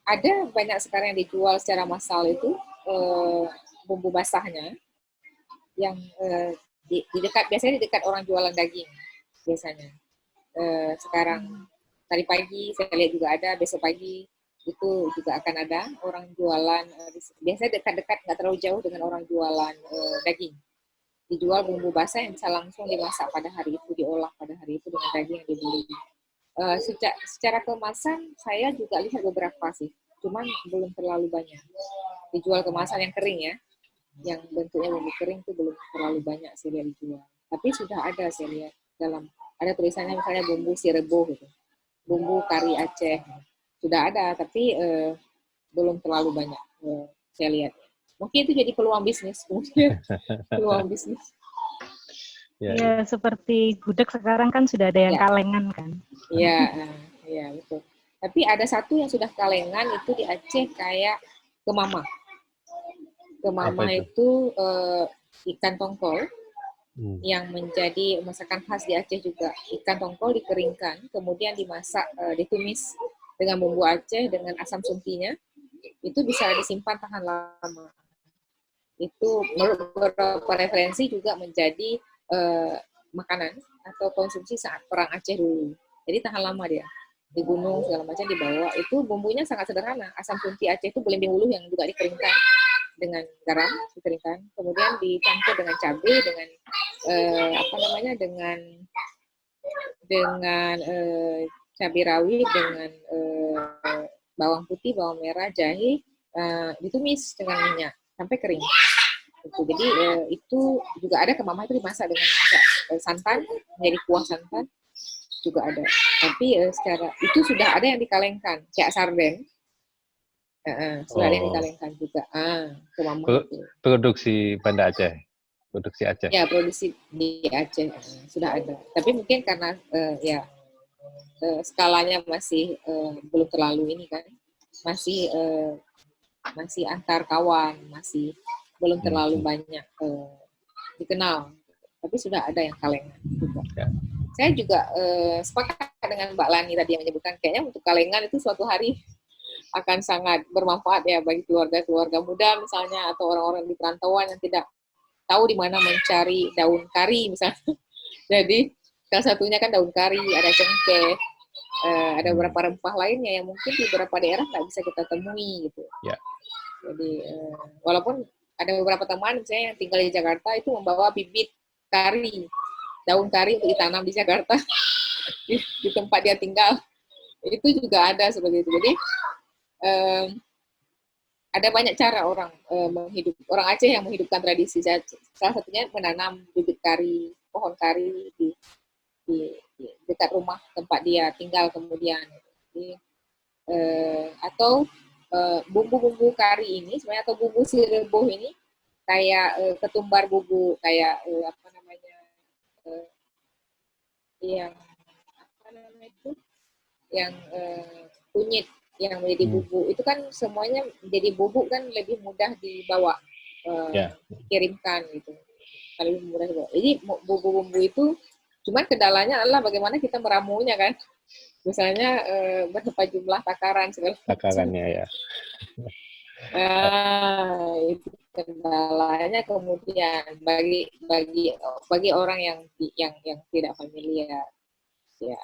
S2: Ada banyak sekarang yang dijual secara massal itu bumbu basahnya yang di dekat, biasanya di dekat orang jualan daging biasanya. Sekarang tadi pagi saya lihat juga ada, besok pagi itu juga akan ada orang jualan, biasanya dekat-dekat nggak terlalu jauh dengan orang jualan daging. Dijual bumbu basah yang bisa langsung dimasak pada hari itu, diolah pada hari itu dengan daging yang dibeli. Secara kemasan saya juga lihat beberapa sih, cuman belum terlalu banyak. Dijual kemasan yang kering ya, yang bentuknya bumbu kering itu belum terlalu banyak sih dia dijual. Tapi sudah ada saya lihat ada tulisannya misalnya bumbu sirebo gitu, bumbu kari Aceh, sudah ada, tapi belum terlalu banyak saya lihat. Mungkin itu jadi peluang bisnis, peluang bisnis.
S3: Ya, seperti gudeg sekarang kan sudah ada yang kalengan kan.
S2: Iya, betul. Tapi ada satu yang sudah kalengan itu di Aceh kayak kemama. Kemama itu ikan tongkol yang menjadi masakan khas di Aceh juga. Ikan tongkol dikeringkan, kemudian dimasak, ditumis dengan bumbu Aceh dengan asam suntinya. Itu bisa disimpan tahan lama. Itu menurut beberapa referensi juga menjadi makanan atau konsumsi saat perang Aceh dulu. Jadi tahan lama dia. Di gunung segala macam dibawa. Itu bumbunya sangat sederhana. Asam sunti Aceh itu belimbing uluh yang juga dikeringkan dengan garam, dikeringkan. Kemudian dicampur dengan cabai, dengan dengan cabai rawit, dengan bawang putih, bawang merah, jahe, ditumis dengan minyak sampai kering. Jadi itu juga ada kemama itu dimasak dengan santan, menjadi kuah santan juga ada. Tapi secara itu sudah ada yang dikalengkan, kayak sarden. Sudah ada yang dikalengkan juga. Kemama itu.
S1: Produksi Banda Aceh. Produksi Aceh.
S2: Ya, produksi di Aceh sudah ada. Tapi mungkin karena skalanya masih belum terlalu ini kan. Masih antar kawan, masih belum terlalu banyak dikenal, tapi sudah ada yang kalengan juga. Saya juga sepakat dengan Mbak Lani tadi yang menyebutkan kayaknya untuk kalengan itu suatu hari akan sangat bermanfaat ya bagi keluarga-keluarga muda misalnya, atau orang-orang di perantauan yang tidak tahu di mana mencari daun kari misalnya. Jadi salah satunya kan daun kari, ada cengkeh, ada beberapa rempah lainnya yang mungkin di beberapa daerah nggak bisa kita temui gitu. Jadi walaupun ada beberapa teman misalnya yang tinggal di Jakarta itu membawa bibit kari, daun kari untuk ditanam di Jakarta di tempat dia tinggal. Itu juga ada seperti itu. Jadi ada banyak cara orang Aceh yang menghidupkan tradisi. Salah satunya menanam bibit kari, pohon kari di dekat rumah tempat dia tinggal kemudian. Jadi, atau bumbu-bumbu kari ini sebenarnya, atau bumbu sireboh ini kayak ketumbar bumbu, kayak yang kunyit yang menjadi bubuk itu kan semuanya menjadi bubuk kan lebih mudah dibawa, kirimkan gitu, lebih mudah dibawa. Jadi bumbu-bumbu itu cuman kendalanya adalah bagaimana kita meramunya kan, misalnya berapa jumlah takaran segala macam.
S1: Takarannya ya.
S2: Itu kendalanya. Kemudian bagi orang yang tidak familiar, ya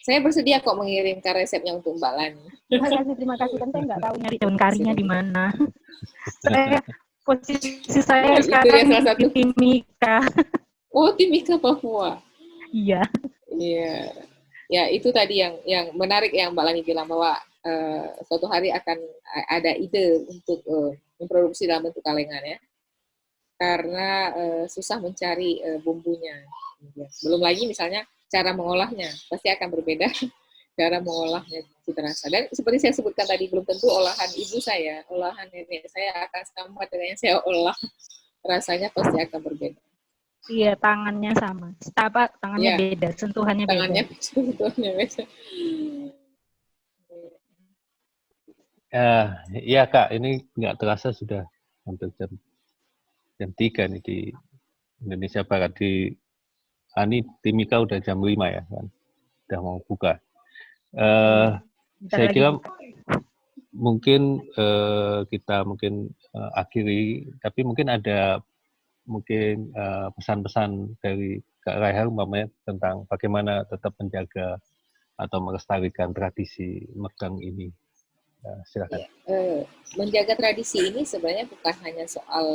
S2: saya bersedia kok mengirimkan resepnya untuk Mbak Lani.
S3: Terima kasih. Kan saya nggak tahu nyari daun karinya di mana. posisi saya
S2: Itu dia
S3: sekarang
S2: salah
S3: di
S2: satu.
S3: Timika.
S2: Oh, Timika Papua.
S3: Iya.
S2: Iya. Ya, itu tadi yang menarik yang Mbak Lani bilang bahwa suatu hari akan ada ide untuk memproduksi dalam bentuk kalengan ya. Karena susah mencari bumbunya. Belum lagi misalnya cara mengolahnya pasti akan berbeda cara mengolahnya cita rasa. Dan seperti saya sebutkan tadi, belum tentu olahan ibu saya, olahan nenek saya akan sama dengan yang saya olah. Rasanya pasti akan berbeda.
S3: Iya, tangannya sama. Tangannya
S2: Ya,
S3: beda, sentuhannya
S2: tangannya
S3: beda.
S2: sebetulnya beda.
S1: Ya Kak, ini nggak terasa sudah hampir jam 3 nih di Indonesia Barat. Ini Timika udah jam 5 ya kan, udah mau buka. Saya kira mungkin kita akhiri, tapi mungkin ada pesan-pesan dari Kak Raihan umpamanya tentang bagaimana tetap menjaga atau melestarikan tradisi megang ini. Silakan.
S2: Ya, menjaga tradisi ini sebenarnya bukan hanya soal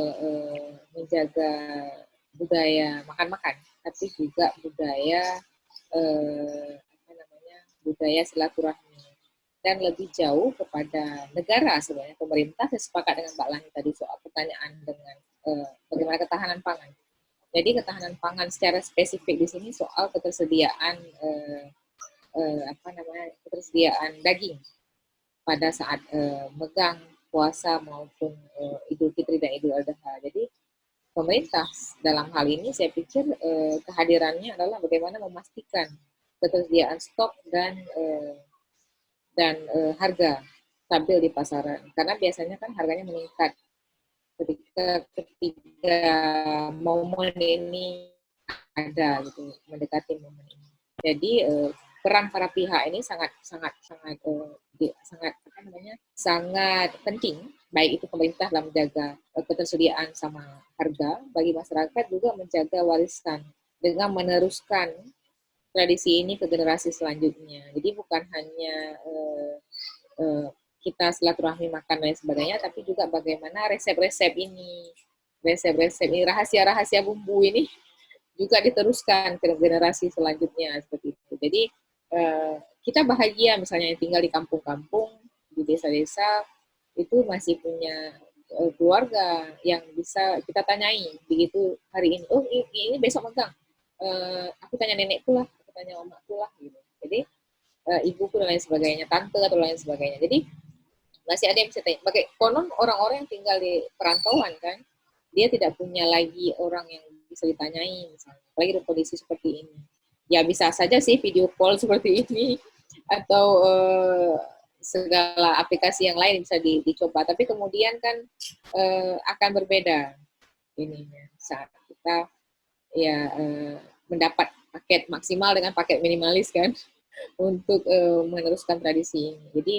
S2: menjaga budaya makan-makan, tapi juga budaya budaya silaturahmi, dan lebih jauh kepada negara sebenarnya. Pemerintah, saya sepakat dengan Mbak Lani tadi soal pertanyaan dengan bagaimana ketahanan pangan. Jadi ketahanan pangan secara spesifik di sini soal ketersediaan ketersediaan daging pada saat megang puasa maupun Idul Fitri dan Idul Adha. Jadi pemerintah dalam hal ini saya pikir kehadirannya adalah bagaimana memastikan ketersediaan stok dan harga stabil di pasaran. Karena biasanya kan harganya meningkat ketika momen ini ada gitu, mendekati momen ini. Jadi peran para pihak ini sangat penting, baik itu pemerintah dalam menjaga ketersediaan sama harga, bagi masyarakat juga menjaga warisan dengan meneruskan tradisi ini ke generasi selanjutnya. Jadi bukan hanya kita silaturahmi makan dan sebagainya, tapi juga bagaimana resep-resep ini, rahasia-rahasia bumbu ini juga diteruskan ke generasi selanjutnya seperti itu. Jadi kita bahagia misalnya yang tinggal di kampung-kampung, di desa-desa itu masih punya keluarga yang bisa kita tanyai begitu hari ini. Oh ini besok megang. Aku tanya nenekku lah, aku tanya omakku lah gitu. Jadi ibuku dan lain sebagainya, tante atau lain sebagainya. Jadi masih ada yang bisa tanya. Konon orang-orang yang tinggal di perantauan kan, dia tidak punya lagi orang yang bisa ditanyai misalnya, apalagi di kondisi seperti ini. Ya bisa saja sih video call seperti ini atau segala aplikasi yang lain bisa dicoba. Tapi kemudian kan akan berbeda ininya saat kita ya mendapat paket maksimal dengan paket minimalis kan untuk meneruskan tradisi ini. Jadi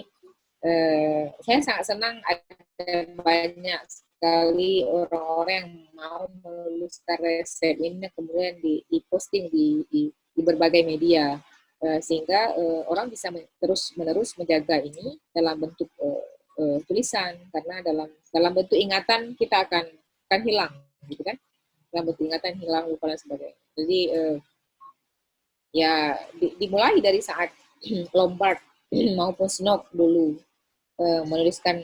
S2: saya sangat senang ada banyak sekali orang-orang yang mau menuliskan resep ini kemudian diposting di berbagai media sehingga orang bisa terus-menerus menjaga ini dalam bentuk tulisan, karena dalam bentuk ingatan kita akan hilang gitu kan, dalam bentuk ingatan hilang, lupa dan sebagainya. Jadi ya dimulai dari saat Lombard maupun Snook dulu menuliskan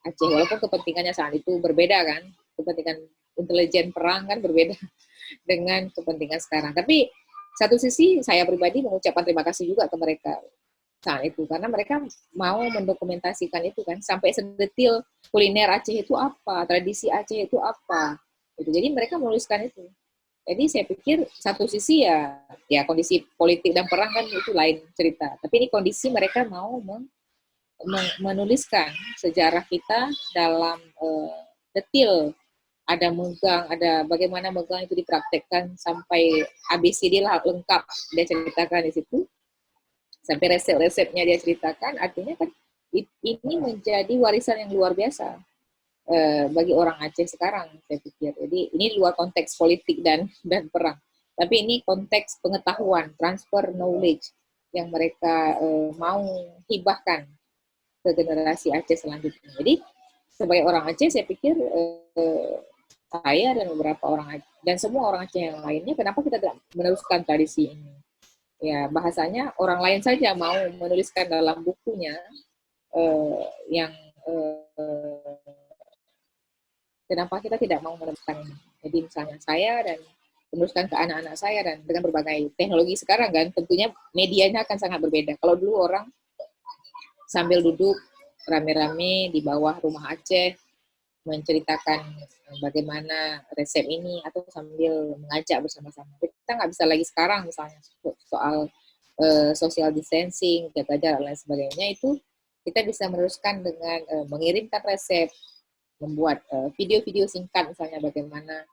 S2: Aceh, walaupun kepentingannya saat itu berbeda kan, kepentingan intelijen perang kan berbeda dengan kepentingan sekarang. Tapi satu sisi saya pribadi mengucapkan terima kasih juga ke mereka saat itu, karena mereka mau mendokumentasikan itu kan, sampai sedetil kuliner Aceh itu apa, tradisi Aceh itu apa gitu. Jadi mereka menuliskan itu. Jadi saya pikir satu sisi ya kondisi politik dan perang kan itu lain cerita, tapi ini kondisi mereka mau menuliskan sejarah kita dalam detil. Ada megang, ada bagaimana megang itu dipraktekkan sampai ABCD lah lengkap dia ceritakan di situ, sampai resep-resepnya dia ceritakan. Artinya kan ini menjadi warisan yang luar biasa bagi orang Aceh sekarang, saya pikir. Jadi ini luar konteks politik dan perang, tapi ini konteks pengetahuan, transfer knowledge yang mereka mau hibahkan ke generasi Aceh selanjutnya. Jadi sebagai orang Aceh saya pikir saya dan beberapa orang Aceh, dan semua orang Aceh yang lainnya, kenapa kita tidak meneruskan tradisi ini? Ya bahasanya orang lain saja mau menuliskan dalam bukunya yang kenapa kita tidak mau meneruskan ini? Jadi misalnya saya dan meneruskan ke anak-anak saya, dan dengan berbagai teknologi sekarang kan tentunya medianya akan sangat berbeda. Kalau dulu orang sambil duduk rame-rame di bawah rumah Aceh menceritakan bagaimana resep ini atau sambil mengajak bersama-sama. Kita nggak bisa lagi sekarang misalnya soal social distancing, jaga jarak dan lain sebagainya, itu kita bisa meneruskan dengan mengirimkan resep, membuat video-video singkat misalnya bagaimana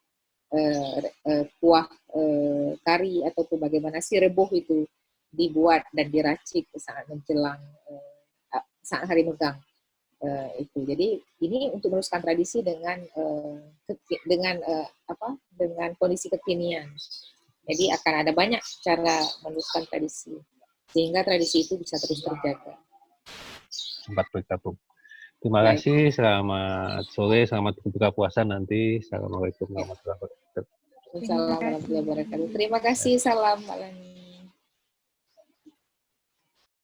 S2: kuah kari ataupun bagaimana si rebus itu dibuat dan diracik saat menjelang saat hari megang. Itu. Jadi ini untuk meneruskan tradisi dengan dengan kondisi kekinian. Jadi akan ada banyak cara meneruskan tradisi sehingga tradisi itu bisa terus terjaga.
S1: Sempat bergabung. Terima kasih, selamat sore, selamat berbuka puasa nanti. Assalamualaikum warahmatullahi wabarakatuh.
S2: Assalamualaikum warahmatullahi wabarakatuh. Terima kasih, salam Mbak Lani.